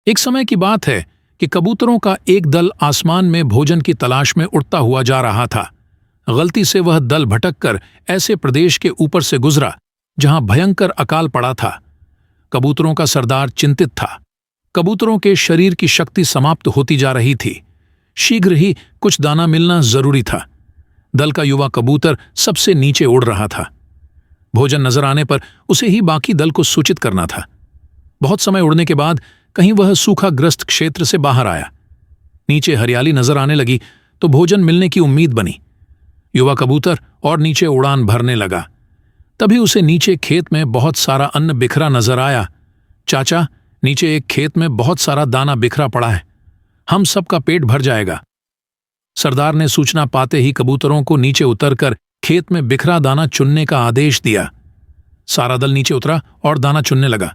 एक समय की बात है कि कबूतरों का एक दल आसमान में भोजन की तलाश में उड़ता हुआ जा रहा था। गलती से वह दल भटककर ऐसे प्रदेश के ऊपर से गुजरा जहां भयंकर अकाल पड़ा था। कबूतरों का सरदार चिंतित था। कबूतरों के शरीर की शक्ति समाप्त होती जा रही थी। शीघ्र ही कुछ दाना मिलना जरूरी था। दल का युवा कबूतर सबसे नीचे उड़ रहा था। भोजन नजर आने पर उसे ही बाकी दल को सूचित करना था। बहुत समय उड़ने के बाद कहीं वह सूखाग्रस्त क्षेत्र से बाहर आया। नीचे हरियाली नजर आने लगी तो भोजन मिलने की उम्मीद बनी। युवा कबूतर और नीचे उड़ान भरने लगा। तभी उसे नीचे खेत में बहुत सारा अन्न बिखरा नजर आया। चाचा, नीचे एक खेत में बहुत सारा दाना बिखरा पड़ा है, हम सबका पेट भर जाएगा। सरदार ने सूचना पाते ही कबूतरों को नीचे उतरकर खेत में बिखरा दाना चुनने का आदेश दिया। सारा दल नीचे उतरा और दाना चुनने लगा।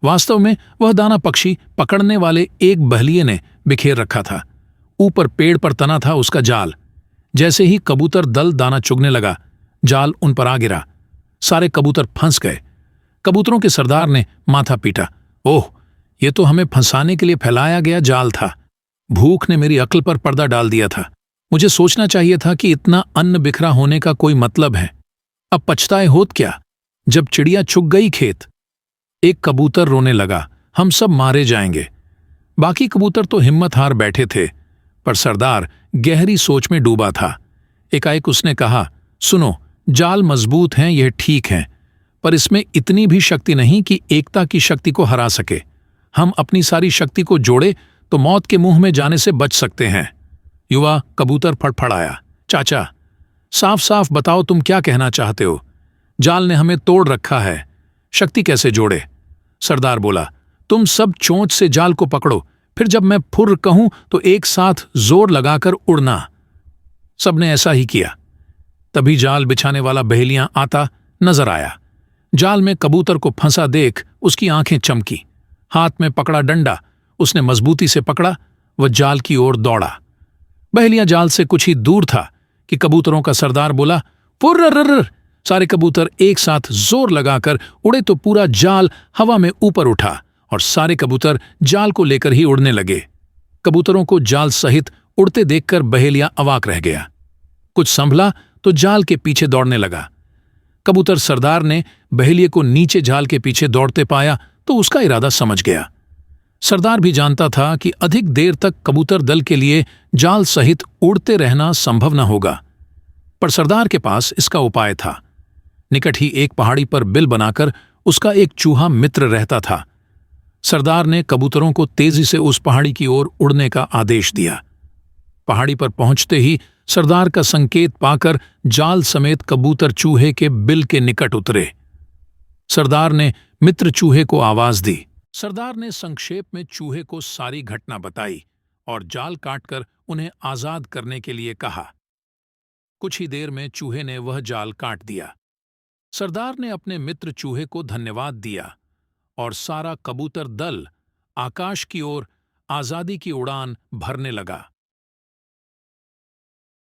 वास्तव में वह दाना पक्षी पकड़ने वाले एक बहलिये ने बिखेर रखा था। ऊपर पेड़ पर तना था उसका जाल। जैसे ही कबूतर दल दाना चुगने लगा, जाल उन पर आ गिरा। सारे कबूतर फंस गए। कबूतरों के सरदार ने माथा पीटा। ओह, ये तो हमें फंसाने के लिए फैलाया गया जाल था। भूख ने मेरी अक्ल पर पर्दा डाल दिया था। मुझे सोचना चाहिए था कि इतना अन्न बिखरा होने का कोई मतलब है। अब पछताए होत क्या, जब चिड़िया चुग गई खेत। एक कबूतर रोने लगा, हम सब मारे जाएंगे। बाकी कबूतर तो हिम्मत हार बैठे थे, पर सरदार गहरी सोच में डूबा था। एकाएक उसने कहा, सुनो, जाल मजबूत हैं, यह ठीक है, पर इसमें इतनी भी शक्ति नहीं कि एकता की शक्ति को हरा सके। हम अपनी सारी शक्ति को जोड़े तो मौत के मुंह में जाने से बच सकते हैं। युवा कबूतर फड़फड़ाया, चाचा, साफ साफ बताओ तुम क्या कहना चाहते हो। जाल ने हमें तोड़ रखा है, शक्ति कैसे जोड़े। सरदार बोला, तुम सब चोंच से जाल को पकड़ो, फिर जब मैं फुर्र कहूं तो एक साथ जोर लगाकर उड़ना। सबने ऐसा ही किया। तभी जाल बिछाने वाला बहेलियां आता नजर आया। जाल में कबूतर को फंसा देख उसकी आंखें चमकी। हाथ में पकड़ा डंडा उसने मजबूती से पकड़ा। वह जाल की ओर दौड़ा। बहेलिया जाल से कुछ ही दूर था कि कबूतरों का सरदार बोला, फुर्र। सारे कबूतर एक साथ जोर लगाकर उड़े तो पूरा जाल हवा में ऊपर उठा और सारे कबूतर जाल को लेकर ही उड़ने लगे। कबूतरों को जाल सहित उड़ते देखकर बहेलिया अवाक रह गया। कुछ संभला तो जाल के पीछे दौड़ने लगा। कबूतर सरदार ने बहेलिये को नीचे जाल के पीछे दौड़ते पाया तो उसका इरादा समझ गया। सरदार भी जानता था कि अधिक देर तक कबूतर दल के लिए जाल सहित उड़ते रहना संभव न होगा, पर सरदार के पास इसका उपाय था। निकट ही एक पहाड़ी पर बिल बनाकर उसका एक चूहा मित्र रहता था। सरदार ने कबूतरों को तेजी से उस पहाड़ी की ओर उड़ने का आदेश दिया। पहाड़ी पर पहुंचते ही सरदार का संकेत पाकर जाल समेत कबूतर चूहे के बिल के निकट उतरे। सरदार ने मित्र चूहे को आवाज दी। सरदार ने संक्षेप में चूहे को सारी घटना बताई और जाल काटकर उन्हें आजाद करने के लिए कहा। कुछ ही देर में चूहे ने वह जाल काट दिया। सरदार ने अपने मित्र चूहे को धन्यवाद दिया और सारा कबूतर दल आकाश की ओर आजादी की उड़ान भरने लगा।